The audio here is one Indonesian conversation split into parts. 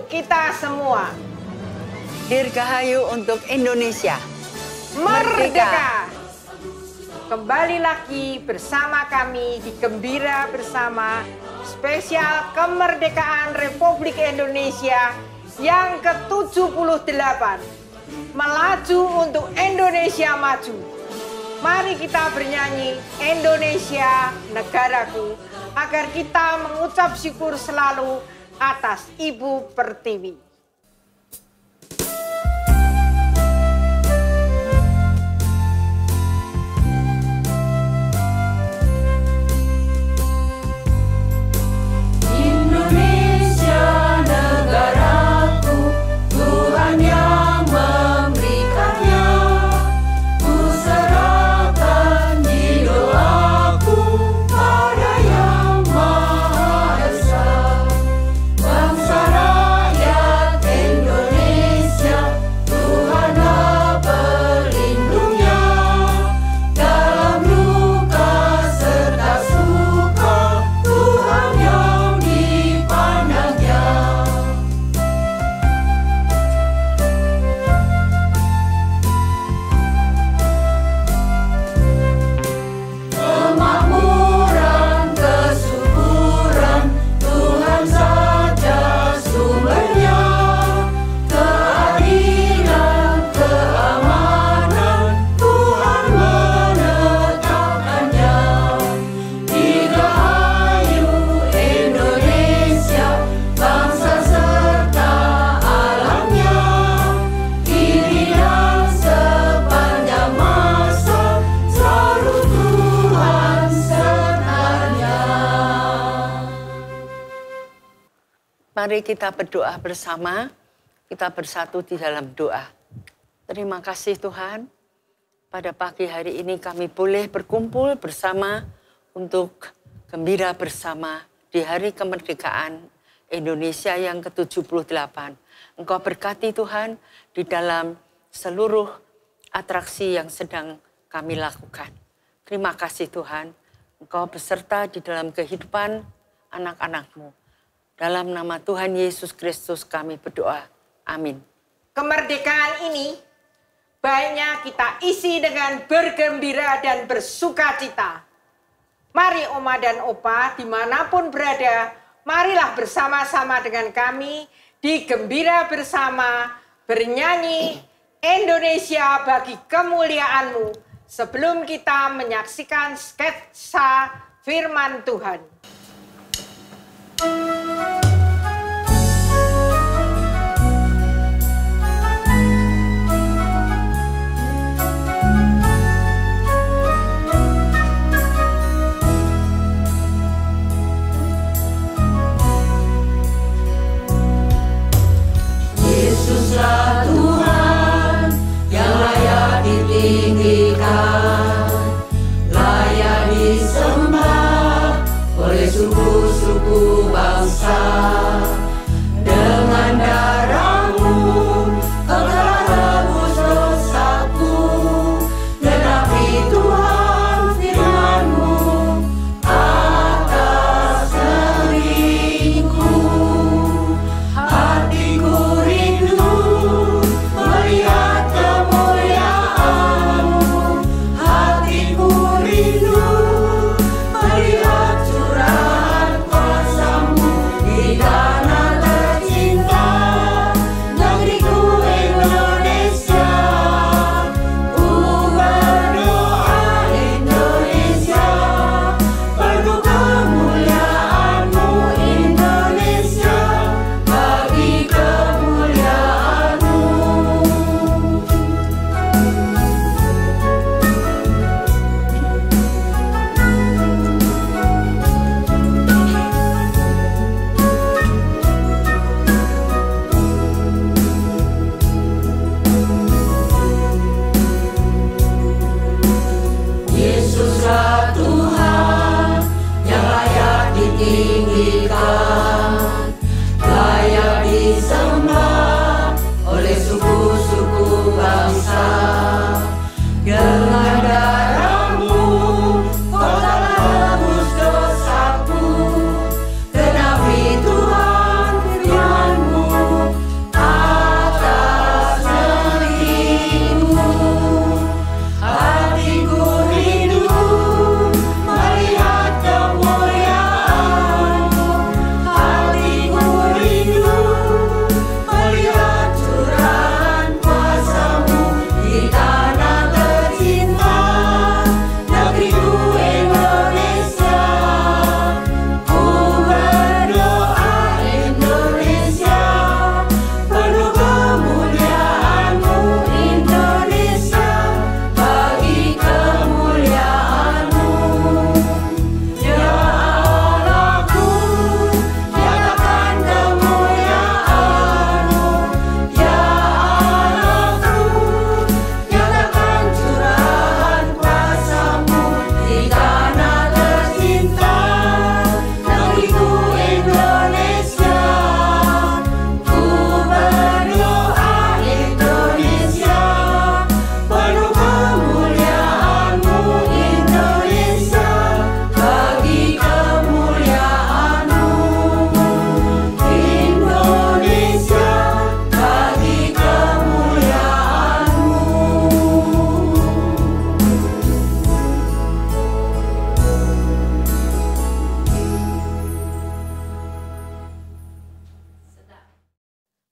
untuk kita semua. Dirgahayu untuk Indonesia. Merdeka! Kembali lagi bersama kami di Gembira Bersama spesial kemerdekaan Republik Indonesia yang ke-78. Melaju untuk Indonesia maju. Mari kita bernyanyi Indonesia negaraku agar kita mengucap syukur selalu atas Ibu Pertiwi. Mari kita berdoa bersama, kita bersatu di dalam doa. Terima kasih Tuhan, pada pagi hari ini kami boleh berkumpul bersama untuk gembira bersama di Hari Kemerdekaan Indonesia yang ke-78. Engkau berkati Tuhan di dalam seluruh atraksi yang sedang kami lakukan. Terima kasih Tuhan, Engkau beserta di dalam kehidupan anak-anak-Mu. Dalam nama Tuhan Yesus Kristus kami berdoa. Amin. Kemerdekaan ini banyak kita isi dengan bergembira dan bersukacita. Mari Oma dan Opa dimanapun berada, marilah bersama-sama dengan kami di Gembira Bersama bernyanyi Indonesia bagi kemuliaan-Mu sebelum kita menyaksikan sketsa firman Tuhan. Yesuslah Tuhan yang layak ditinggikan, layak disembah oleh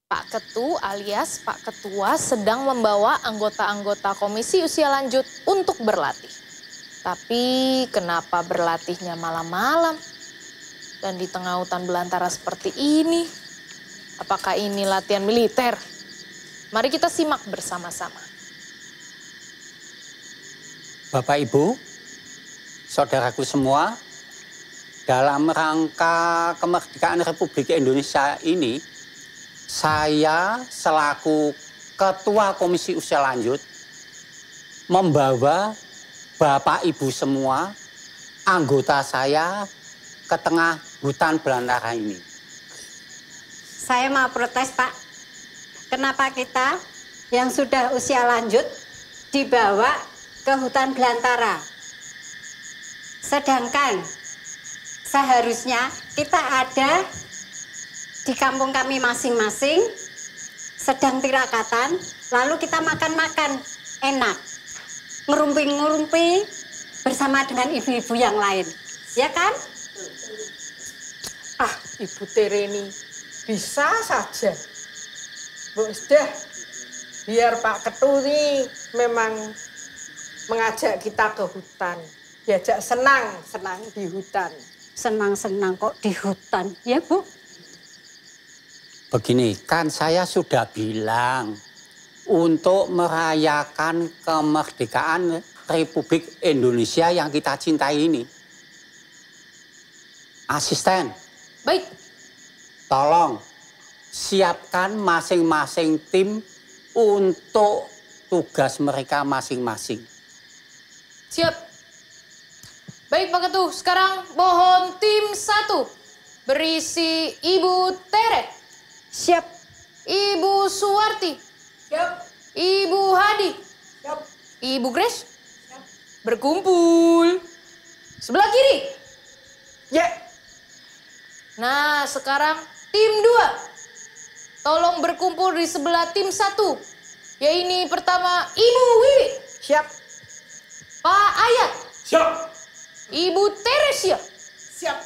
Pak Ketu alias Pak Ketua sedang membawa anggota-anggota komisi usia lanjut untuk berlatih. Tapi kenapa berlatihnya malam-malam? Dan di tengah hutan belantara seperti ini? Apakah ini latihan militer? Mari kita simak bersama-sama. Bapak Ibu, saudaraku semua, dalam rangka kemerdekaan Republik Indonesia ini, saya selaku Ketua Komisi Usia Lanjut membawa Bapak Ibu semua, anggota saya ke tengah hutan belantara ini. Saya mau protes, Pak. Kenapa kita yang sudah usia lanjut dibawa ke hutan belantara? Sedangkan seharusnya kita ada di kampung kami masing-masing, sedang tirakatan, lalu kita makan-makan enak, ngerumpi-ngerumpi bersama dengan ibu-ibu yang lain, ya kan? Ah, Ibu Tereni, bisa saja. Bu, sudah, biar Pak Ketu ini memang mengajak kita ke hutan. Diajak senang-senang di hutan. Senang-senang kok di hutan, ya Bu? Begini, kan saya sudah bilang untuk merayakan kemerdekaan Republik Indonesia yang kita cintai ini. Asisten, Baik, tolong siapkan masing-masing tim untuk tugas mereka masing-masing. siap. Baik Pak Ketu, sekarang mohon tim 1 berisi Ibu Tere. Siap. Ibu Suwarti. Siap. Ibu Hadi. Siap. Ibu Grace. Siap. Berkumpul. Sebelah kiri. Ya. Nah, sekarang tim 2. Tolong berkumpul di sebelah tim 1. Yaitu pertama Ibu Wiwi. Siap. Pak Ayat. Siap. Ibu Teresia. Siap.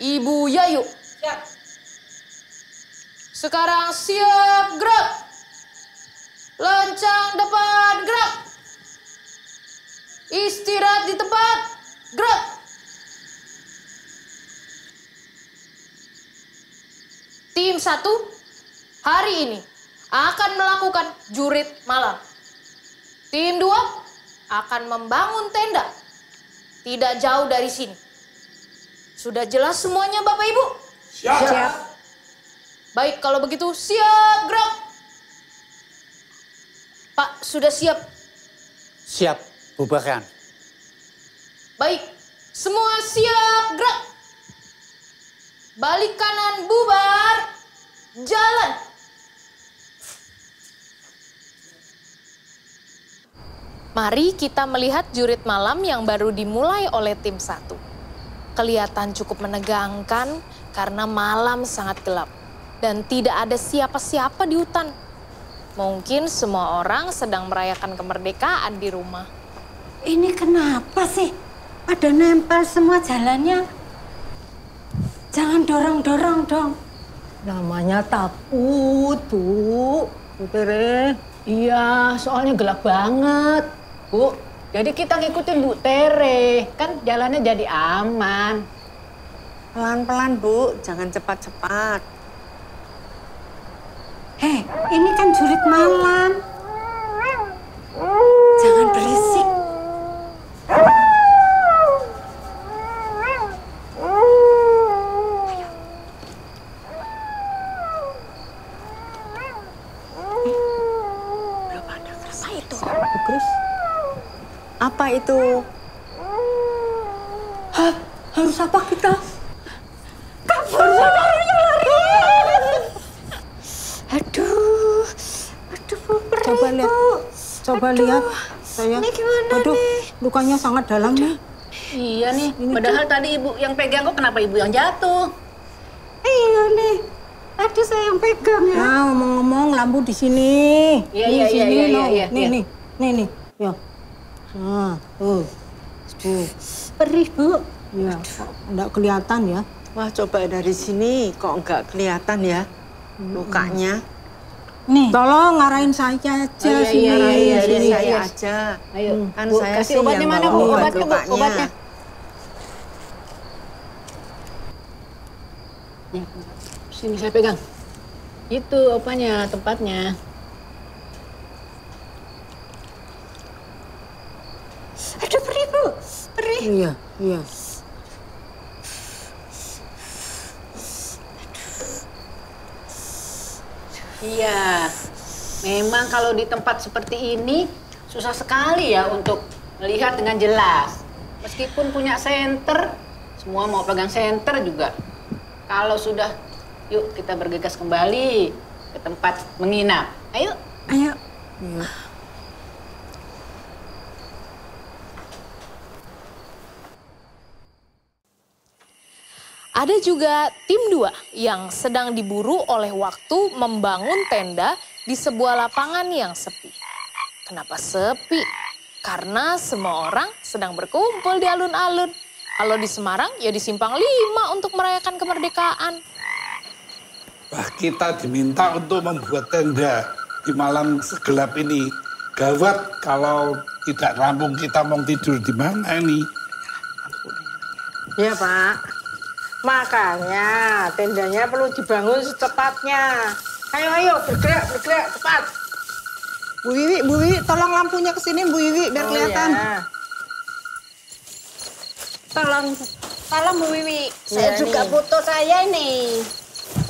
Ibu Yayu. Siap. Sekarang siap gerak. Lancang depan gerak. Istirahat di tempat gerak. Tim 1 hari ini akan melakukan jurit malam. Tim 2 akan membangun tenda tidak jauh dari sini. Sudah jelas semuanya Bapak Ibu? Siap. Baik, kalau begitu siap gerak. Pak, sudah siap? Siap, bubarkan. Baik, semua siap gerak. Balik kanan bubar, jalan. Mari kita melihat jurit malam yang baru dimulai oleh tim 1. Kelihatan cukup menegangkan karena malam sangat gelap. Dan tidak ada siapa-siapa di hutan. Mungkin semua orang sedang merayakan kemerdekaan di rumah. Ini kenapa sih? Pada nempel semua jalannya. Jangan dorong-dorong dong. Namanya takut, Bu. Bu Tere. Iya, soalnya gelap banget, Bu. Jadi kita ngikutin Bu Tere. Kan jalannya jadi aman. Pelan-pelan, Bu. Jangan cepat-cepat. Hei, ini kan jurit malam. Jangan berisik. Belum ada. Apa itu? Bu Kris. Apa itu? Hah, harus apa kita? Kabur lari. Aduh, Bu, Coba lihat. Coba lihat. Saya. Ini gimana Aduh, nih? lukanya sangat dalam nih. Iya nih, padahal tadi ibu yang pegang kok kenapa ibu yang jatuh? Iya nih, tadi saya yang pegang ya. Nah, ngomong-ngomong lampu di sini. Iya, Nih, iya, sini, iya, no. iya, Nih, iya. nih. Ya. Nah, tuh. Tuh. Perih, Bu. Ya, kok enggak kelihatan ya. Wah, coba dari sini kok nggak kelihatan ya lukanya. Nih, tolong ngarahin saya aja sini. Sini saya aja. Ayo, Kan Bu, saya kasih sih obatnya yang mana, bawa Bu? obat Obatnya, Bu, lukanya. obatnya. Sini saya pegang. Itu opanya, tempatnya. Aduh, perih, Bu. Perih. Iya. Iya, memang kalau di tempat seperti ini susah sekali ya untuk melihat dengan jelas. Meskipun punya senter, semua mau pegang senter juga. Kalau sudah, yuk kita bergegas kembali ke tempat menginap. Ayo. Ayo. Ada juga tim 2 yang sedang diburu oleh waktu membangun tenda di sebuah lapangan yang sepi. Kenapa sepi? Karena semua orang sedang berkumpul di alun-alun. Kalau di Semarang ya di Simpang 5 untuk merayakan kemerdekaan. Wah, kita diminta untuk membuat tenda di malam segelap ini. Gawat kalau tidak rampung, kita mau tidur di mana ini? Ya Pak, makanya tendanya perlu dibangun secepatnya. Ayo, bergerak, cepat. Bu Wiwi, tolong lampunya ke sini, Bu Wiwi, biar kelihatan. Ya. Tolong Bu Wiwi, saya Iya, juga nih. butuh saya ini.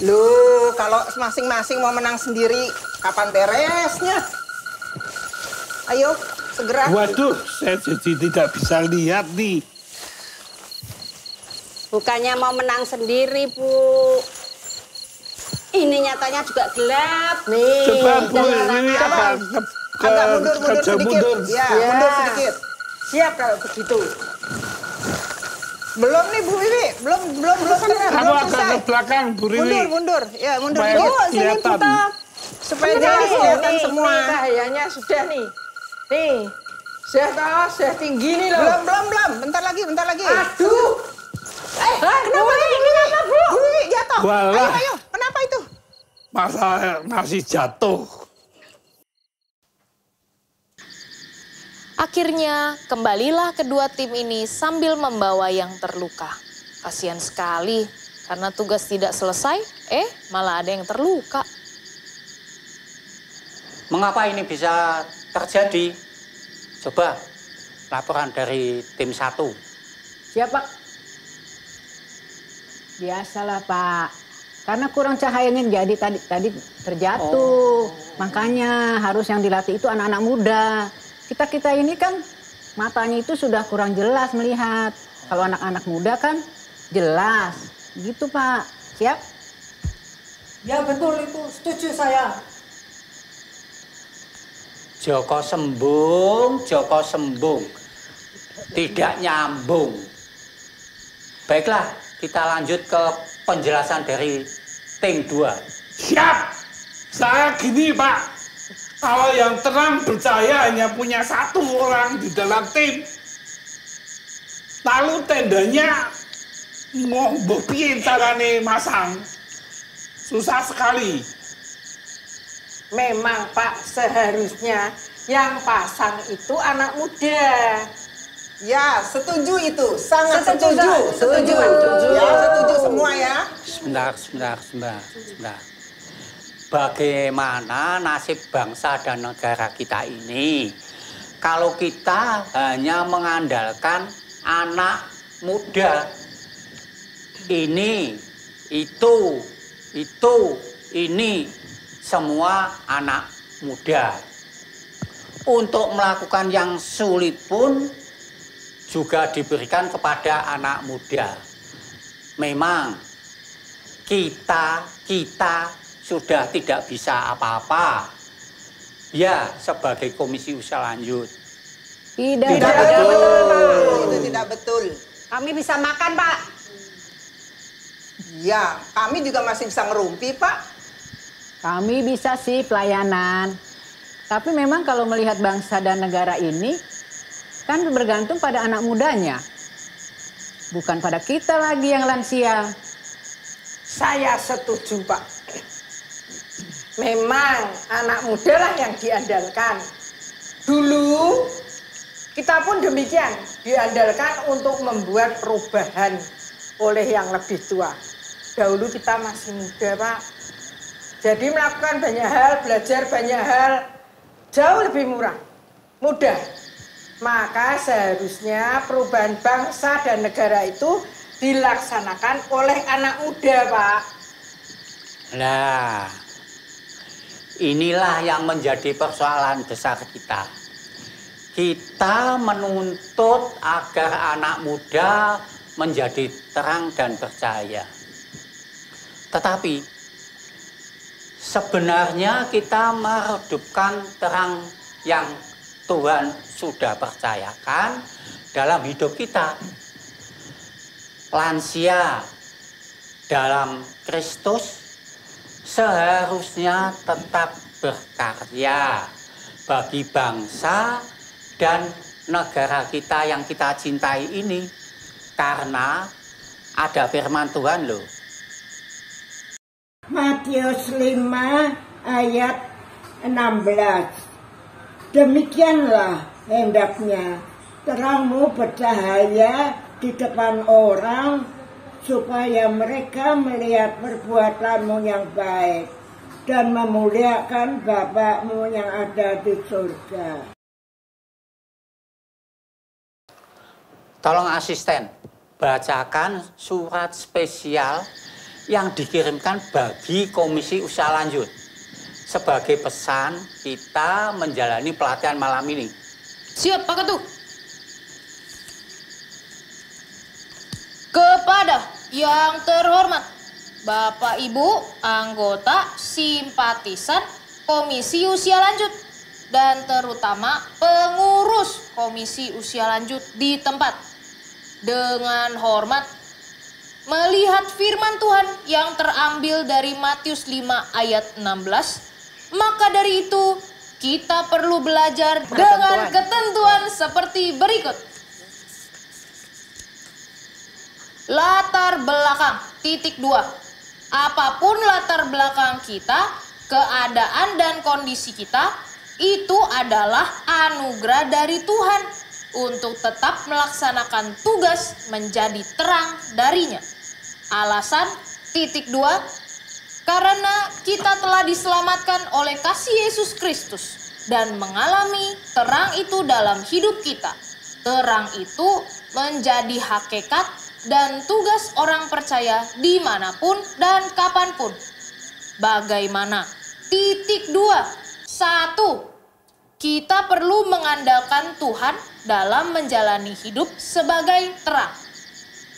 Loh, kalau masing-masing mau menang sendiri, kapan beresnya? Ayo, segera. Waduh, saya jadi tidak bisa lihat nih. Bukannya mau menang sendiri, Bu. Ini nyatanya juga gelap. Nih, Coba Bu, jangan ini lama. Agak mundur sedikit. mundur. Ya, Ya. mundur sedikit. Siap kalau begitu. Belum nih Bu Wiwi, belum setengah, Kamu belum agak selesai. ke belakang, Bu Riri. Mundur. Ya, mundur Supaya dikit. kelihatan. Supaya jelas kelihatan semua. Nih, cahayanya sudah nih. Nih, sudah tinggi nih loh. Belum. Bentar lagi. Aduh. Kenapa Bu? Bu Wiwi jatuh. Walah. Ayo, kenapa itu? Masa masih jatuh. Akhirnya kembalilah kedua tim ini sambil membawa yang terluka. Kasihan sekali karena tugas tidak selesai, malah ada yang terluka. Mengapa ini bisa terjadi? Coba laporan dari tim 1. Siap, Pak. Biasalah, Pak. Karena kurang cahayanya jadi tadi terjatuh. Makanya harus yang dilatih itu anak-anak muda. Kita ini kan matanya itu sudah kurang jelas melihat. Kalau anak-anak muda kan jelas. Gitu, Pak. Siap? Ya betul itu, setuju saya. Joko sembung. Tidak nyambung. Baiklah, kita lanjut ke penjelasan dari tim 2. Siap. Saya gini, Pak. Kalau yang terang percaya hanya punya 1 orang di dalam tim. Lalu tendanya mau piye carane masang. Susah sekali. Memang Pak, seharusnya yang pasang itu anak muda. Ya, setuju itu. Sangat setuju. Setuju. Ya, setuju semua ya. Sebentar. Bagaimana nasib bangsa dan negara kita ini kalau kita hanya mengandalkan anak muda? Ini, ini semua anak muda. Untuk melakukan yang sulit pun juga diberikan kepada anak muda. Memang kita sudah tidak bisa apa-apa. Ya, sebagai komisi usaha lanjut. Tidak betul, Pak. Itu tidak betul. Kami bisa makan, Pak. Ya, kami juga masih bisa ngerumpi, Pak. Kami bisa sih pelayanan. Tapi memang kalau melihat bangsa dan negara ini, kan bergantung pada anak mudanya. Bukan pada kita lagi yang lansia. Saya setuju Pak. memang anak muda lah yang diandalkan. Dulu kita pun demikian, diandalkan untuk membuat perubahan oleh yang lebih tua. Dahulu kita masih muda, Pak. Jadi melakukan banyak hal, belajar banyak hal, jauh lebih mudah. Maka seharusnya perubahan bangsa dan negara itu dilaksanakan oleh anak muda, Pak. Nah, inilah yang menjadi persoalan besar kita. Kita menuntut agar anak muda menjadi terang dan percaya. Tetapi sebenarnya kita meredupkan terang yang Tuhan sudah percayakan dalam hidup kita. Lansia dalam Kristus seharusnya tetap berkarya bagi bangsa dan negara kita yang kita cintai ini, karena ada firman Tuhan loh. Matius 5 ayat 16. Demikianlah hendaknya terangmu bercahaya di depan orang, supaya mereka melihat perbuatanmu yang baik dan memuliakan Bapa-Mu yang ada di surga. Tolong asisten, bacakan surat spesial yang dikirimkan bagi Komisi Usaha Lanjut sebagai pesan kita menjalani pelatihan malam ini. Siap, Pak Ketua. Kepada yang terhormat Bapak Ibu anggota simpatisan Komisi Usia Lanjut dan terutama pengurus Komisi Usia Lanjut di tempat. Dengan hormat, melihat firman Tuhan yang terambil dari Matius 5 ayat 16, maka dari itu kita perlu belajar dengan ketentuan seperti berikut. Latar belakang, titik 2. Apapun latar belakang kita, keadaan dan kondisi kita, itu adalah anugerah dari Tuhan untuk tetap melaksanakan tugas menjadi terang darinya. Alasan, titik 2, karena kita telah diselamatkan oleh kasih Yesus Kristus dan mengalami terang itu dalam hidup kita. Terang itu menjadi hakikat dan tugas orang percaya dimanapun dan kapanpun. Bagaimana? Titik 2. 1. Kita perlu mengandalkan Tuhan dalam menjalani hidup sebagai terang.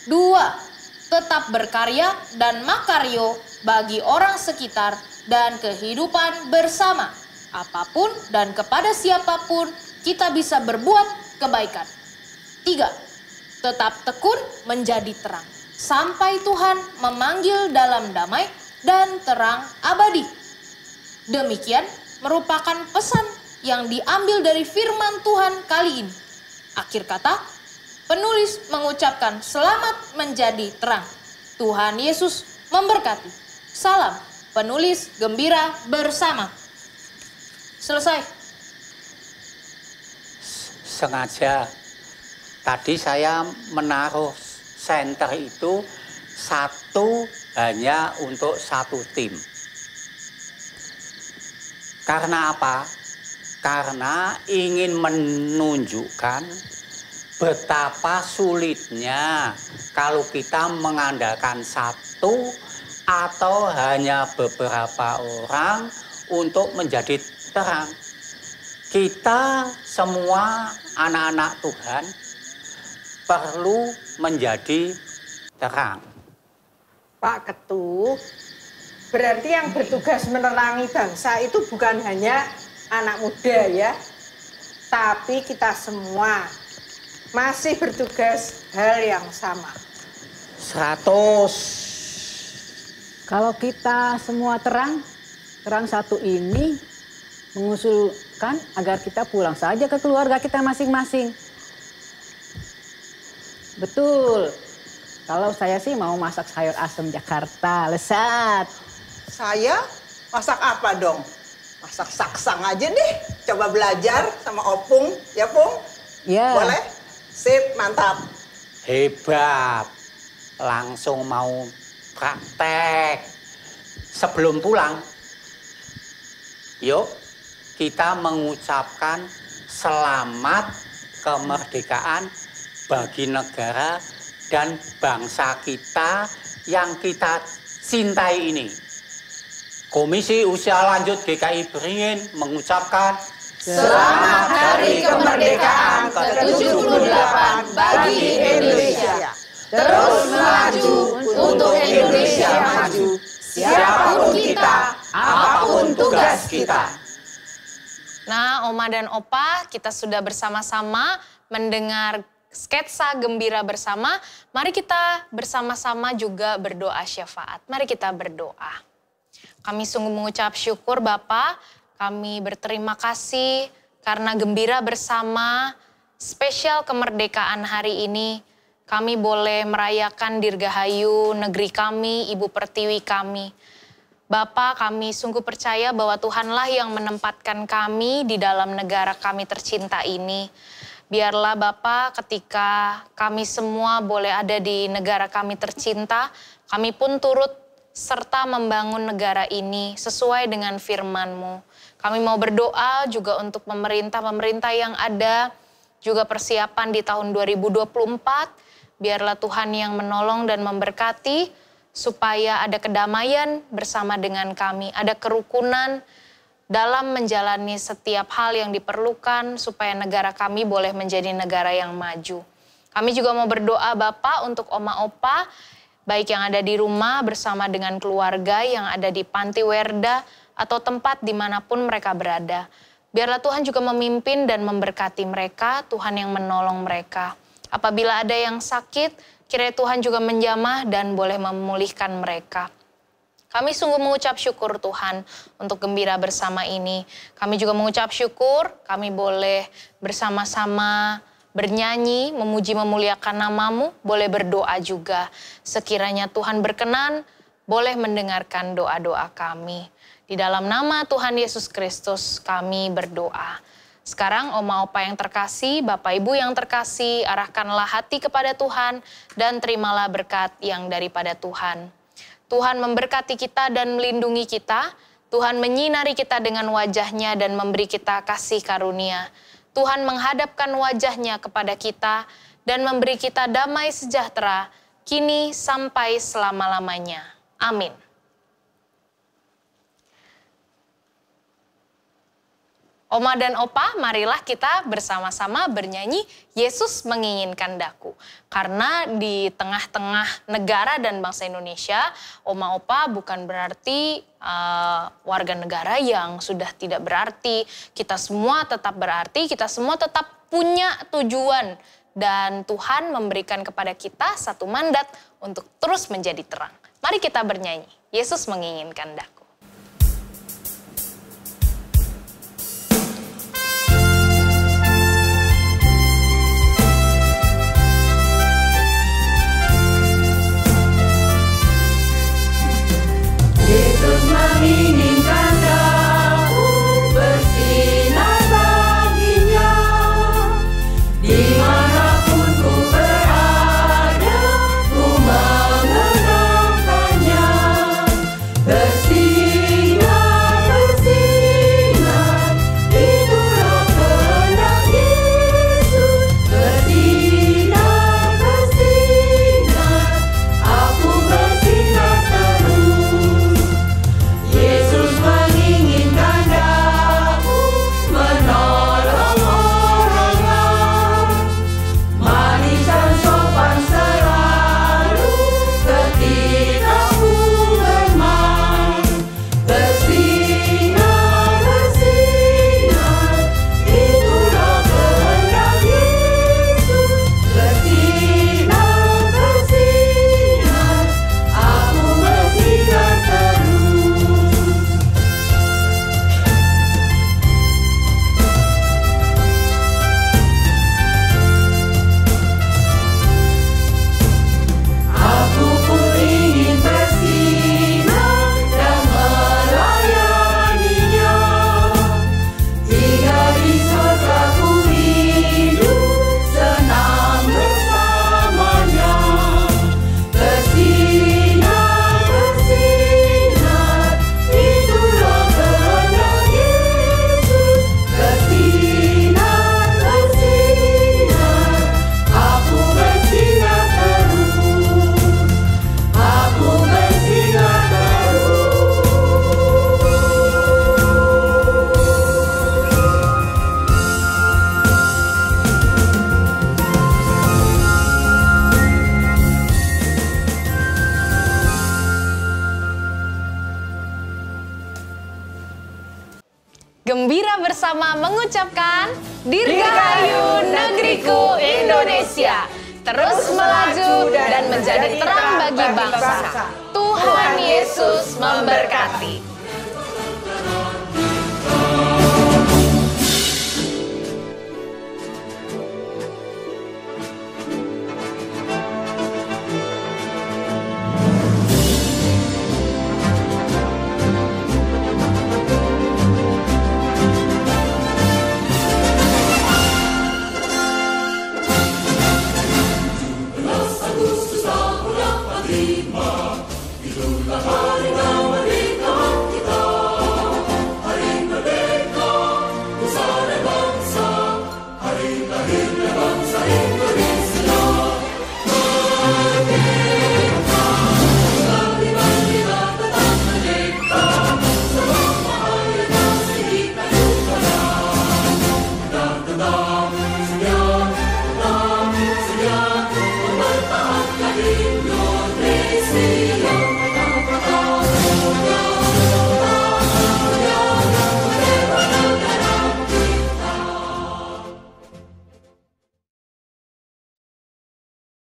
2. Tetap berkarya dan makaryo bagi orang sekitar dan kehidupan bersama. Apapun dan kepada siapapun kita bisa berbuat kebaikan. 3. Tetap tekun menjadi terang sampai Tuhan memanggil dalam damai dan terang abadi. Demikian merupakan pesan yang diambil dari firman Tuhan kali ini. Akhir kata, penulis mengucapkan selamat menjadi terang. Tuhan Yesus memberkati. Salam, penulis gembira bersama. Selesai. Sengaja tadi saya menaruh senter itu satu hanya untuk satu tim. Karena apa? Karena ingin menunjukkan betapa sulitnya kalau kita mengandalkan satu atau hanya beberapa orang untuk menjadi terang. Kita semua anak-anak Tuhan perlu menjadi terang. Pak Ketua, berarti yang bertugas menerangi bangsa itu bukan hanya anak muda ya, tapi kita semua masih bertugas hal yang sama. 100. Kalau kita semua terang satu ini mengusulkan agar kita pulang saja ke keluarga kita masing-masing. Betul. Kalau saya sih mau masak sayur asem Jakarta, lezat. Saya Masak apa dong? Masak saksang aja deh. Coba belajar sama Opung, ya Pung? Ya. Boleh? Sip, mantap. Hebat. Langsung mau praktek. Sebelum pulang, yuk kita mengucapkan selamat kemerdekaan bagi negara dan bangsa kita yang kita cintai ini. Komisi Usia Lanjut GKI Beringin mengucapkan Selamat Hari Kemerdekaan ke-78 bagi Indonesia. Terus melaju untuk Indonesia maju. Siapapun kita, apapun tugas kita. Nah, Oma dan Opa, kita sudah bersama-sama mendengar sketsa gembira bersama. Mari kita bersama-sama juga berdoa syafaat. Mari kita berdoa. Kami sungguh mengucap syukur Bapa, kami berterima kasih karena gembira bersama spesial kemerdekaan hari ini. Kami boleh merayakan Dirgahayu negeri kami, Ibu Pertiwi kami. Bapa, kami sungguh percaya bahwa Tuhanlah yang menempatkan kami di dalam negara kami tercinta ini. Biarlah Bapa, ketika kami semua boleh ada di negara kami tercinta, kami pun turut serta membangun negara ini sesuai dengan firman-Mu. Kami mau berdoa juga untuk pemerintah-pemerintah yang ada, juga persiapan di tahun 2024. Biarlah Tuhan yang menolong dan memberkati, supaya ada kedamaian bersama dengan kami, ada kerukunan dalam menjalani setiap hal yang diperlukan, supaya negara kami boleh menjadi negara yang maju. Kami juga mau berdoa Bapak untuk Oma Opa, baik yang ada di rumah bersama dengan keluarga, yang ada di panti werda, atau tempat dimanapun mereka berada. Biarlah Tuhan juga memimpin dan memberkati mereka, Tuhan yang menolong mereka. Apabila ada yang sakit, kiranya Tuhan juga menjamah dan boleh memulihkan mereka. Kami sungguh mengucap syukur Tuhan untuk gembira bersama ini. Kami juga mengucap syukur, kami boleh bersama-sama bernyanyi, memuji memuliakan nama-Mu, boleh berdoa juga. Sekiranya Tuhan berkenan, boleh mendengarkan doa-doa kami. Di dalam nama Tuhan Yesus Kristus kami berdoa. Sekarang Oma Opa yang terkasih, Bapak Ibu yang terkasih, arahkanlah hati kepada Tuhan dan terimalah berkat yang daripada Tuhan. Tuhan memberkati kita dan melindungi kita. Tuhan menyinari kita dengan wajah-Nya dan memberi kita kasih karunia. Tuhan menghadapkan wajah-Nya kepada kita dan memberi kita damai sejahtera, kini sampai selama-lamanya. Amin. Oma dan Opa, marilah kita bersama-sama bernyanyi Yesus Menginginkan Daku. Karena di tengah-tengah negara dan bangsa Indonesia, Oma Opa bukan berarti warga negara yang sudah tidak berarti. Kita semua tetap berarti, kita semua tetap punya tujuan. Dan Tuhan memberikan kepada kita satu mandat untuk terus menjadi terang. Mari kita bernyanyi, Yesus Menginginkan Daku. Yesus menginginkan daku bersinar baginya, dimanapun ku berada, ku mengenangkannya. Bersinar gembira bersama mengucapkan Dirgahayu negeriku Indonesia, terus melaju dan menjadi terang bagi bangsa. Tuhan Yesus memberkati.